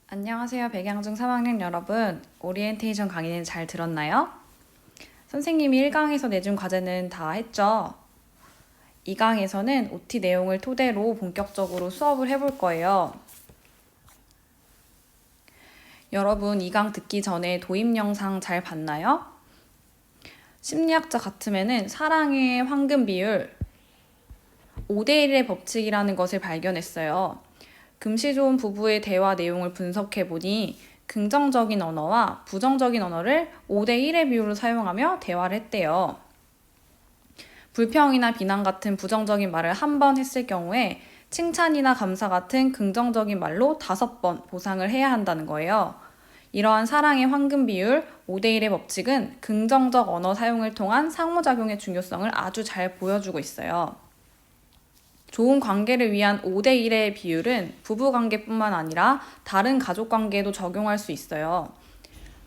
안녕하세요. 백양중 3학년 여러분. 오리엔테이션 강의는 잘 들었나요? 선생님이 1강에서 내준 과제는 다 했죠? 2강에서는 OT 내용을 토대로 본격적으로 수업을 해볼 거예요. 여러분 2강 듣기 전에 도입 영상 잘 봤나요? 심리학자 같음에는 사랑의 황금 비율 5대1의 법칙이라는 것을 발견했어요. 금시 좋은 부부의 대화 내용을 분석해보니 긍정적인 언어와 부정적인 언어를 5대1의 비율로 사용하며 대화를 했대요. 불평이나 비난 같은 부정적인 말을 한 번 했을 경우에 칭찬이나 감사 같은 긍정적인 말로 5번 보상을 해야 한다는 거예요. 이러한 사랑의 황금 비율 5대1의 법칙은 긍정적 언어 사용을 통한 상호작용의 중요성을 아주 잘 보여주고 있어요. 좋은 관계를 위한 5대1의 비율은 부부관계뿐만 아니라 다른 가족관계에도 적용할 수 있어요.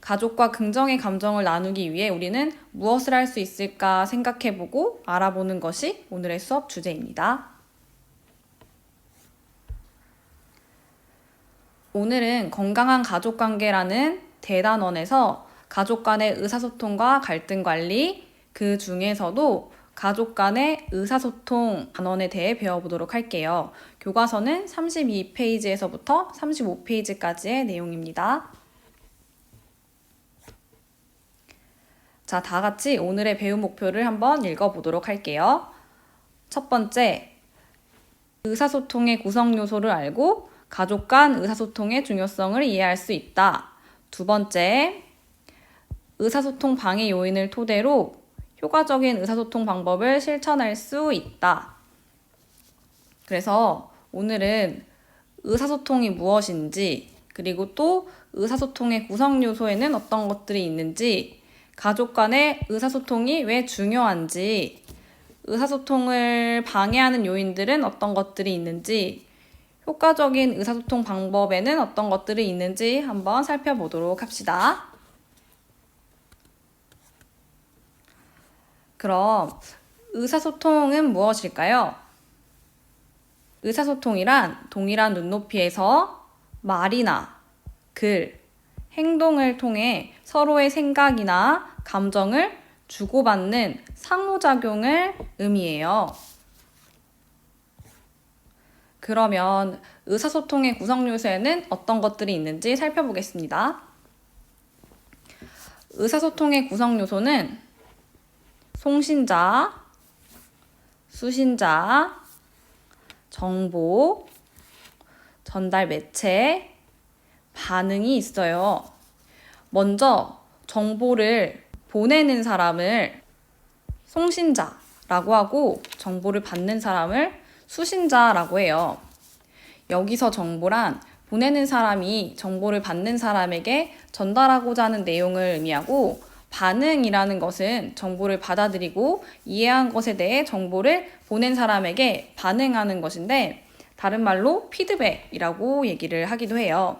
가족과 긍정의 감정을 나누기 위해 우리는 무엇을 할 수 있을까 생각해보고 알아보는 것이 오늘의 수업 주제입니다. 오늘은 건강한 가족관계라는 대단원에서 가족 간의 의사소통과 갈등 관리, 그 중에서도 가족 간의 의사소통 단원에 대해 배워보도록 할게요. 교과서는 32페이지에서부터 35페이지까지의 내용입니다. 자, 다 같이 오늘의 배움 목표를 한번 읽어보도록 할게요. 첫 번째, 의사소통의 구성 요소를 알고 가족 간 의사소통의 중요성을 이해할 수 있다. 두 번째, 의사소통 방해 요인을 토대로 효과적인 의사소통 방법을 실천할 수 있다. 그래서 오늘은 의사소통이 무엇인지, 그리고 또 의사소통의 구성 요소에는 어떤 것들이 있는지, 가족 간의 의사소통이 왜 중요한지, 의사소통을 방해하는 요인들은 어떤 것들이 있는지, 효과적인 의사소통 방법에는 어떤 것들이 있는지 한번 살펴보도록 합시다. 그럼 의사소통은 무엇일까요? 의사소통이란 동일한 눈높이에서 말이나 글, 행동을 통해 서로의 생각이나 감정을 주고받는 상호작용을 의미해요. 그러면 의사소통의 구성 요소에는 어떤 것들이 있는지 살펴보겠습니다. 의사소통의 구성 요소는 송신자, 수신자, 정보, 전달 매체, 반응이 있어요. 먼저 정보를 보내는 사람을 송신자라고 하고 정보를 받는 사람을 수신자라고 해요. 여기서 정보란 보내는 사람이 정보를 받는 사람에게 전달하고자 하는 내용을 의미하고, 반응이라는 것은 정보를 받아들이고 이해한 것에 대해 정보를 보낸 사람에게 반응하는 것인데, 다른 말로 피드백이라고 얘기를 하기도 해요.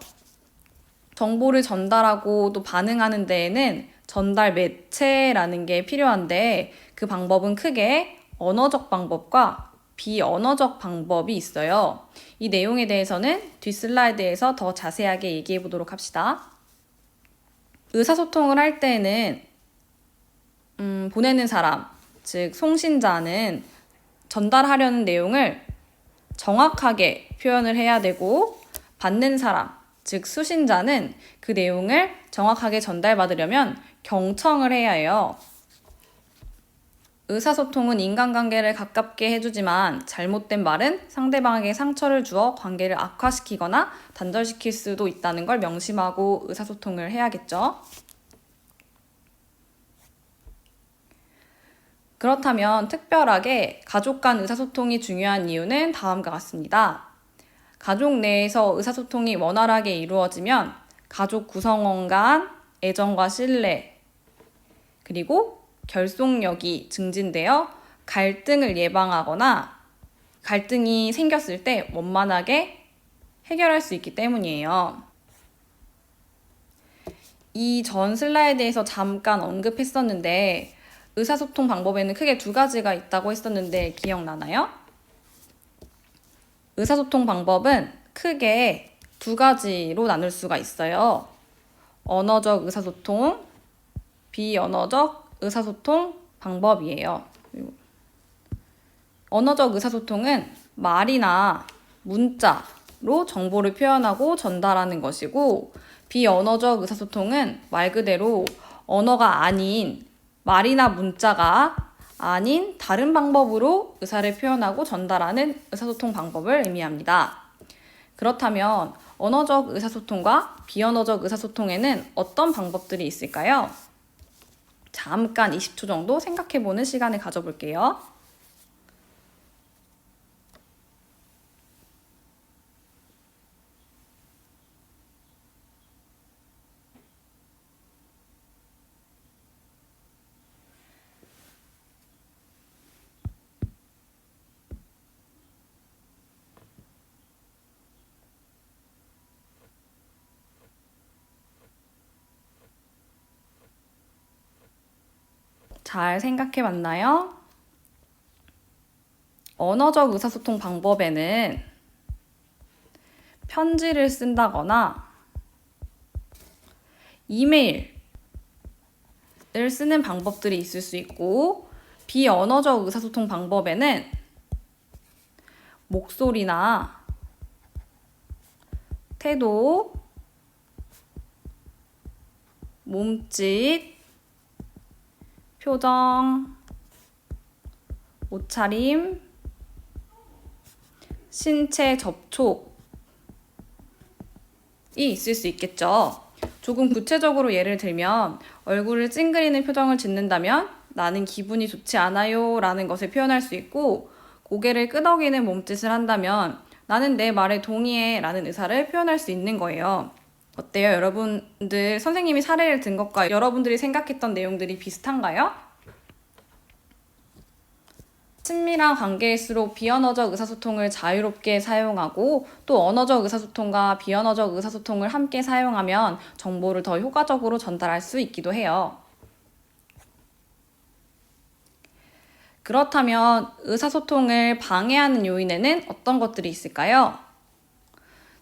정보를 전달하고 또 반응하는 데에는 전달 매체라는 게 필요한데, 그 방법은 크게 언어적 방법과 비언어적 방법이 있어요. 이 내용에 대해서는 뒷 슬라이드에서 더 자세하게 얘기해 보도록 합시다. 의사소통을 할 때에는 보내는 사람, 즉 송신자는 전달하려는 내용을 정확하게 표현을 해야 되고, 받는 사람, 즉 수신자는 그 내용을 정확하게 전달받으려면 경청을 해야 해요. 의사소통은 인간관계를 가깝게 해주지만 잘못된 말은 상대방에게 상처를 주어 관계를 악화시키거나 단절시킬 수도 있다는 걸 명심하고 의사소통을 해야겠죠. 그렇다면 특별하게 가족 간 의사소통이 중요한 이유는 다음과 같습니다. 가족 내에서 의사소통이 원활하게 이루어지면 가족 구성원 간 애정과 신뢰, 그리고 결속력이 증진되어 갈등을 예방하거나 갈등이 생겼을 때 원만하게 해결할 수 있기 때문이에요. 이 전 슬라이드에서 잠깐 언급했었는데 의사소통 방법에는 크게 두 가지가 있다고 했었는데 기억나나요? 의사소통 방법은 크게 두 가지로 나눌 수가 있어요. 언어적 의사소통, 비언어적 의사소통 방법이에요. 언어적 의사소통은 말이나 문자로 정보를 표현하고 전달하는 것이고, 비언어적 의사소통은 말 그대로 언어가 아닌 말이나 문자가 아닌 다른 방법으로 의사를 표현하고 전달하는 의사소통 방법을 의미합니다. 그렇다면 언어적 의사소통과 비언어적 의사소통에는 어떤 방법들이 있을까요? 잠깐 20초 정도 생각해보는 시간을 가져볼게요. 잘 생각해 봤나요? 언어적 의사소통 방법에는 편지를 쓴다거나 이메일을 쓰는 방법들이 있을 수 있고, 비언어적 의사소통 방법에는 목소리나 태도, 몸짓, 표정, 옷차림, 신체 접촉이 있을 수 있겠죠. 조금 구체적으로 예를 들면 얼굴을 찡그리는 표정을 짓는다면 나는 기분이 좋지 않아요 라는 것을 표현할 수 있고, 고개를 끄덕이는 몸짓을 한다면 나는 내 말에 동의해 라는 의사를 표현할 수 있는 거예요. 어때요? 여러분들 선생님이 사례를 든 것과 여러분들이 생각했던 내용들이 비슷한가요? 친밀한 관계일수록 비언어적 의사소통을 자유롭게 사용하고, 또 언어적 의사소통과 비언어적 의사소통을 함께 사용하면 정보를 더 효과적으로 전달할 수 있기도 해요. 그렇다면 의사소통을 방해하는 요인에는 어떤 것들이 있을까요?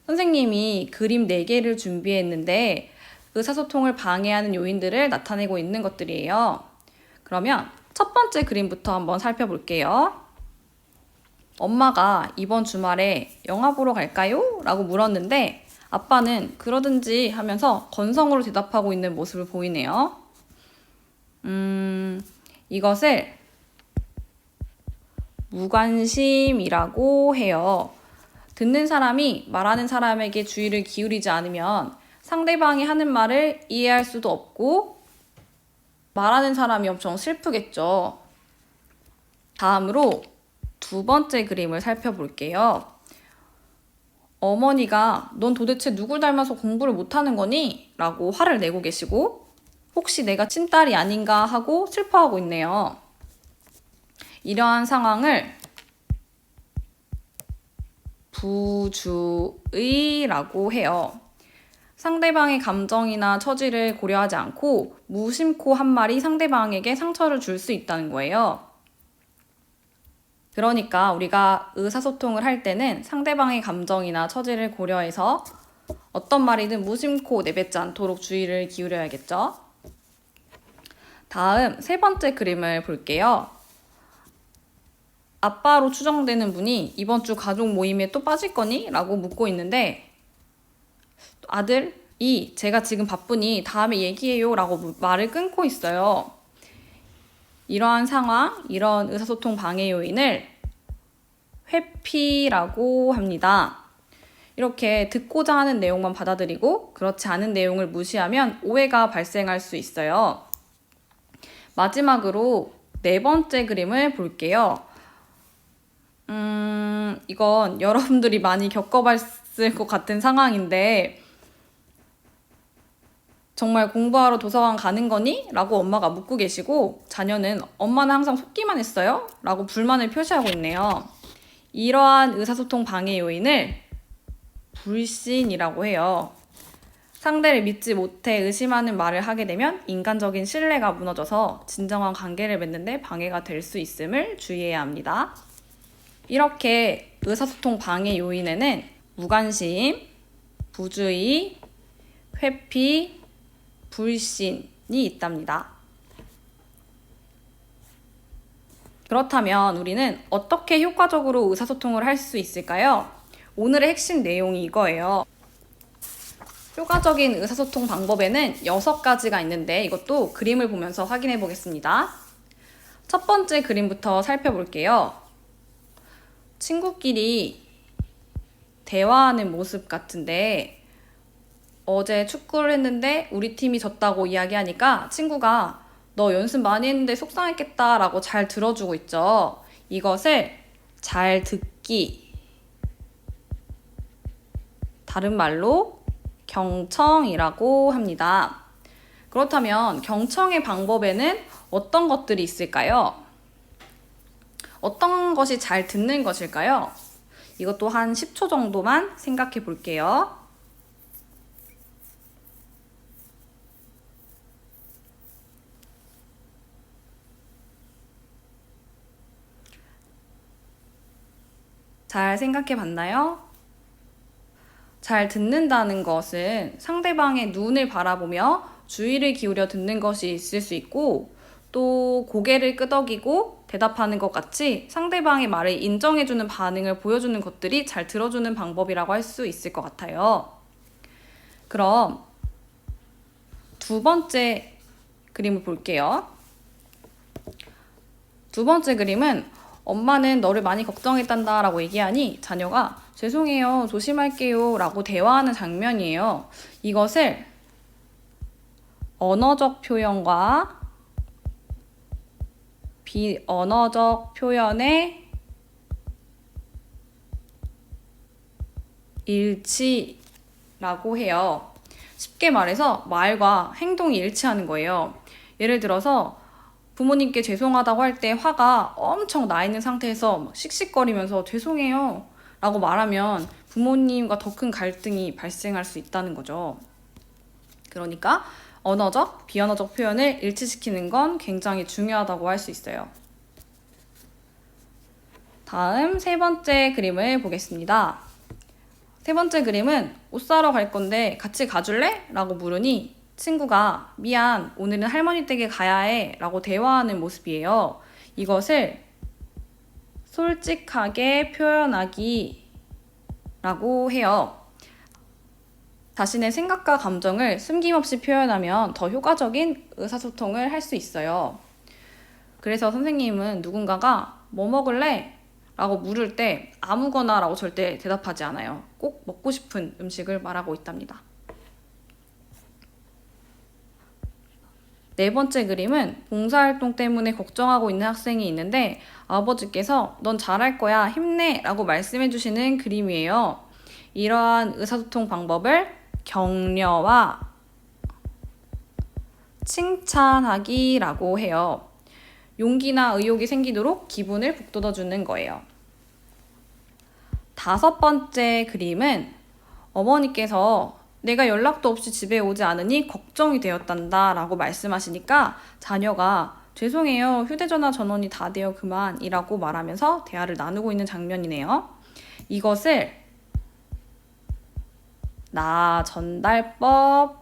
선생님이 그림 4개를 준비했는데 의사소통을 방해하는 요인들을 나타내고 있는 것들이에요. 그러면 첫 번째 그림부터 한번 살펴볼게요. 엄마가 이번 주말에 영화 보러 갈까요? 라고 물었는데 아빠는 그러든지 하면서 건성으로 대답하고 있는 모습을 보이네요. 이것을 무관심이라고 해요. 듣는 사람이 말하는 사람에게 주의를 기울이지 않으면 상대방이 하는 말을 이해할 수도 없고 말하는 사람이 엄청 슬프겠죠. 다음으로 두 번째 그림을 살펴볼게요. 어머니가 넌 도대체 누굴 닮아서 공부를 못하는 거니? 라고 화를 내고 계시고, 혹시 내가 친딸이 아닌가 하고 슬퍼하고 있네요. 이러한 상황을 부주의라고 해요. 상대방의 감정이나 처지를 고려하지 않고 무심코 한 말이 상대방에게 상처를 줄 수 있다는 거예요. 그러니까 우리가 의사소통을 할 때는 상대방의 감정이나 처지를 고려해서 어떤 말이든 무심코 내뱉지 않도록 주의를 기울여야겠죠. 다음 세 번째 그림을 볼게요. 아빠로 추정되는 분이 이번 주 가족 모임에 또 빠질 거니? 라고 묻고 있는데 아들이 제가 지금 바쁘니 다음에 얘기해요 라고 말을 끊고 있어요. 이러한 상황, 이런 의사소통 방해 요인을 회피라고 합니다. 이렇게 듣고자 하는 내용만 받아들이고 그렇지 않은 내용을 무시하면 오해가 발생할 수 있어요. 마지막으로 네 번째 그림을 볼게요. 이건 여러분들이 많이 겪어봤을 것 같은 상황인데 정말 공부하러 도서관 가는 거니? 라고 엄마가 묻고 계시고 자녀는 엄마는 항상 속기만 했어요? 라고 불만을 표시하고 있네요. 이러한 의사소통 방해 요인을 불신이라고 해요. 상대를 믿지 못해 의심하는 말을 하게 되면 인간적인 신뢰가 무너져서 진정한 관계를 맺는데 방해가 될 수 있음을 주의해야 합니다. 이렇게 의사소통 방해 요인에는 무관심, 부주의, 회피, 불신이 있답니다. 그렇다면 우리는 어떻게 효과적으로 의사소통을 할 수 있을까요? 오늘의 핵심 내용이 이거예요. 효과적인 의사소통 방법에는 6가지가 있는데 이것도 그림을 보면서 확인해 보겠습니다. 첫 번째 그림부터 살펴볼게요. 친구끼리 대화하는 모습 같은데 어제 축구를 했는데 우리 팀이 졌다고 이야기하니까 친구가 너 연습 많이 했는데 속상했겠다 라고 잘 들어주고 있죠. 이것을 잘 듣기, 다른 말로 경청이라고 합니다. 그렇다면 경청의 방법에는 어떤 것들이 있을까요? 어떤 것이 잘 듣는 것일까요? 이것도 한 10초 정도만 생각해 볼게요. 잘 생각해 봤나요? 잘 듣는다는 것은 상대방의 눈을 바라보며 주의를 기울여 듣는 것이 있을 수 있고 또 고개를 끄덕이고 대답하는 것 같이 상대방의 말을 인정해주는 반응을 보여주는 것들이 잘 들어주는 방법이라고 할 수 있을 것 같아요. 그럼 두 번째 그림을 볼게요. 두 번째 그림은 엄마는 너를 많이 걱정했단다 라고 얘기하니 자녀가 죄송해요, 조심할게요 라고 대화하는 장면이에요. 이것을 언어적 표현과 비언어적 표현의 일치라고 해요. 쉽게 말해서 말과 행동이 일치하는 거예요. 예를 들어서 부모님께 죄송하다고 할 때 화가 엄청 나 있는 상태에서 막 씩씩거리면서 죄송해요 라고 말하면 부모님과 더 큰 갈등이 발생할 수 있다는 거죠. 그러니까 언어적, 비언어적 표현을 일치시키는 건 굉장히 중요하다고 할 수 있어요. 다음 세 번째 그림을 보겠습니다. 세 번째 그림은 옷 사러 갈 건데 같이 가줄래? 라고 물으니 친구가 미안, 오늘은 할머니 댁에 가야 해 라고 대화하는 모습이에요. 이것을 솔직하게 표현하기 라고 해요. 자신의 생각과 감정을 숨김없이 표현하면 더 효과적인 의사소통을 할 수 있어요. 그래서 선생님은 누군가가 뭐 먹을래? 라고 물을 때 아무거나 라고 절대 대답하지 않아요. 꼭 먹고 싶은 음식을 말하고 있답니다. 네 번째 그림은 봉사활동 때문에 걱정하고 있는 학생이 있는데 아버지께서 넌 잘할 거야, 힘내 라고 말씀해 주시는 그림이에요. 이러한 의사소통 방법을 격려와 칭찬하기라고 해요. 용기나 의욕이 생기도록 기분을 북돋워 주는 거예요. 다섯 번째 그림은 어머니께서 내가 연락도 없이 집에 오지 않으니 걱정이 되었단다 라고 말씀하시니까 자녀가 죄송해요, 휴대전화 전원이 다 되어 그만이라고 말하면서 대화를 나누고 있는 장면이네요. 이것을 나 전달법이라고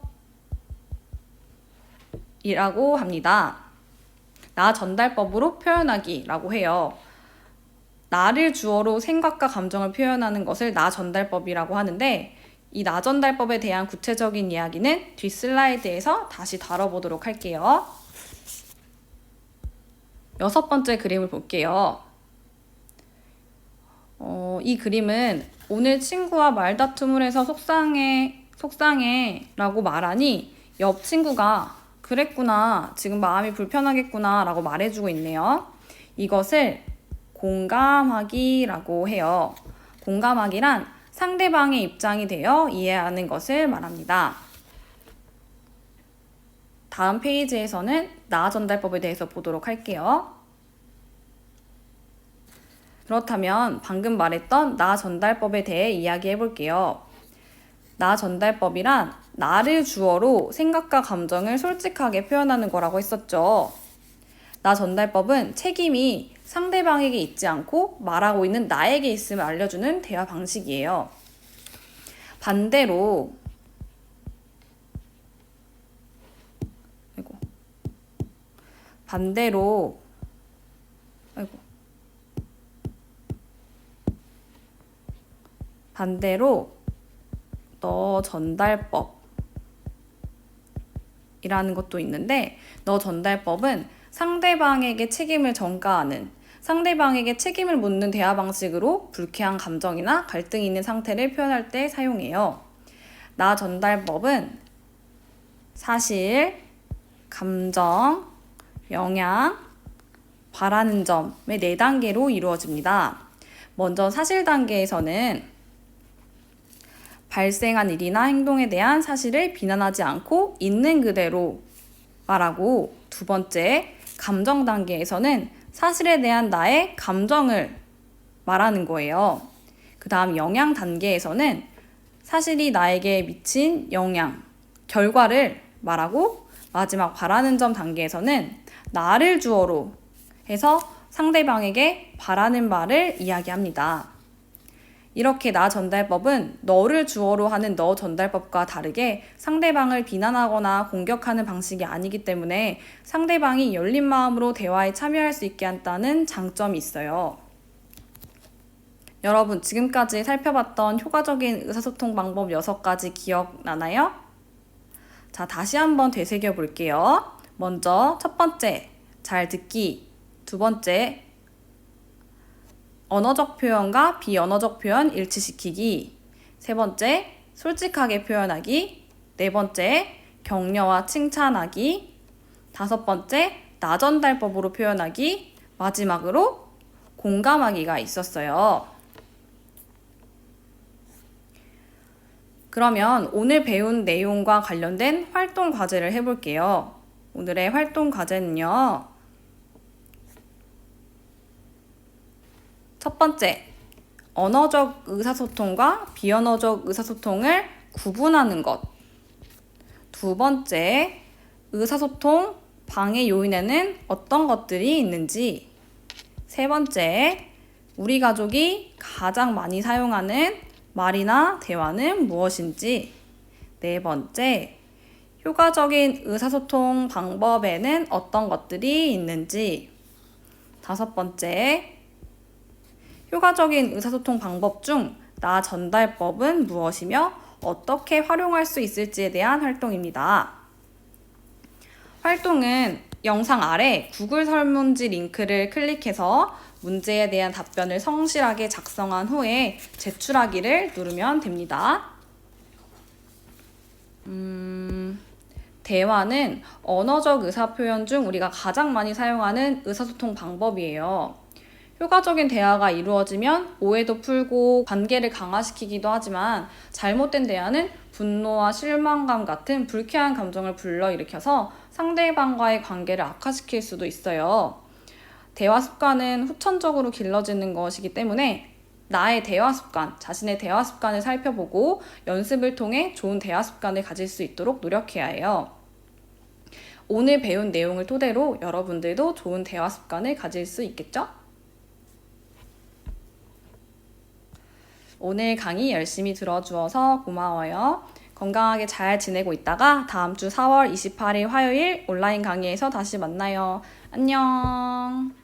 합니다. 나 전달법으로 표현하기라고 해요. 나를 주어로 생각과 감정을 표현하는 것을 나 전달법이라고 하는데 이 나 전달법에 대한 구체적인 이야기는 뒷 슬라이드에서 다시 다뤄보도록 할게요. 여섯 번째 그림을 볼게요. 이 그림은 오늘 친구와 말다툼을 해서 속상해 라고 말하니 옆 친구가 그랬구나, 지금 마음이 불편하겠구나 라고 말해주고 있네요. 이것을 공감하기라고 해요. 공감하기란 상대방의 입장이 되어 이해하는 것을 말합니다. 다음 페이지에서는 나 전달법에 대해서 보도록 할게요. 그렇다면 방금 말했던 나 전달법에 대해 이야기해 볼게요. 나 전달법이란 나를 주어로 생각과 감정을 솔직하게 표현하는 거라고 했었죠. 나 전달법은 책임이 상대방에게 있지 않고 말하고 있는 나에게 있음을 알려주는 대화 방식이에요. 반대로 너 전달법 이라는 것도 있는데, 너 전달법은 상대방에게 책임을 전가하는, 상대방에게 책임을 묻는 대화 방식으로 불쾌한 감정이나 갈등이 있는 상태를 표현할 때 사용해요. 나 전달법은 사실, 감정, 영향, 바라는 점의 4단계로 이루어집니다. 먼저 사실 단계에서는 발생한 일이나 행동에 대한 사실을 비난하지 않고 있는 그대로 말하고, 두 번째, 감정 단계에서는 사실에 대한 나의 감정을 말하는 거예요. 그 다음 영향 단계에서는 사실이 나에게 미친 영향, 결과를 말하고, 마지막 바라는 점 단계에서는 나를 주어로 해서 상대방에게 바라는 바를 이야기합니다. 이렇게 나 전달법은 너를 주어로 하는 너 전달법과 다르게 상대방을 비난하거나 공격하는 방식이 아니기 때문에 상대방이 열린 마음으로 대화에 참여할 수 있게 한다는 장점이 있어요. 여러분, 지금까지 살펴봤던 효과적인 의사소통 방법 6가지 기억나나요? 자, 다시 한번 되새겨 볼게요. 먼저 첫 번째, 잘 듣기. 두 번째, 언어적 표현과 비언어적 표현 일치시키기. 세 번째, 솔직하게 표현하기. 네 번째, 격려와 칭찬하기. 다섯 번째, 나 전달법으로 표현하기. 마지막으로 공감하기가 있었어요. 그러면 오늘 배운 내용과 관련된 활동 과제를 해볼게요. 오늘의 활동 과제는요, 첫 번째, 언어적 의사소통과 비언어적 의사소통을 구분하는 것. 두 번째, 의사소통 방해 요인에는 어떤 것들이 있는지. 세 번째, 우리 가족이 가장 많이 사용하는 말이나 대화는 무엇인지. 네 번째, 효과적인 의사소통 방법에는 어떤 것들이 있는지. 다섯 번째, 효과적인 의사소통 방법 중 나 전달법은 무엇이며 어떻게 활용할 수 있을지에 대한 활동입니다. 활동은 영상 아래 구글 설문지 링크를 클릭해서 문제에 대한 답변을 성실하게 작성한 후에 제출하기를 누르면 됩니다. 대화는 언어적 의사표현 중 우리가 가장 많이 사용하는 의사소통 방법이에요. 효과적인 대화가 이루어지면 오해도 풀고 관계를 강화시키기도 하지만, 잘못된 대화는 분노와 실망감 같은 불쾌한 감정을 불러일으켜서 상대방과의 관계를 악화시킬 수도 있어요. 대화 습관은 후천적으로 길러지는 것이기 때문에 나의 대화 습관, 자신의 대화 습관을 살펴보고 연습을 통해 좋은 대화 습관을 가질 수 있도록 노력해야 해요. 오늘 배운 내용을 토대로 여러분들도 좋은 대화 습관을 가질 수 있겠죠? 오늘 강의 열심히 들어주어서 고마워요. 건강하게 잘 지내고 있다가 다음 주 4월 28일 화요일 온라인 강의에서 다시 만나요. 안녕.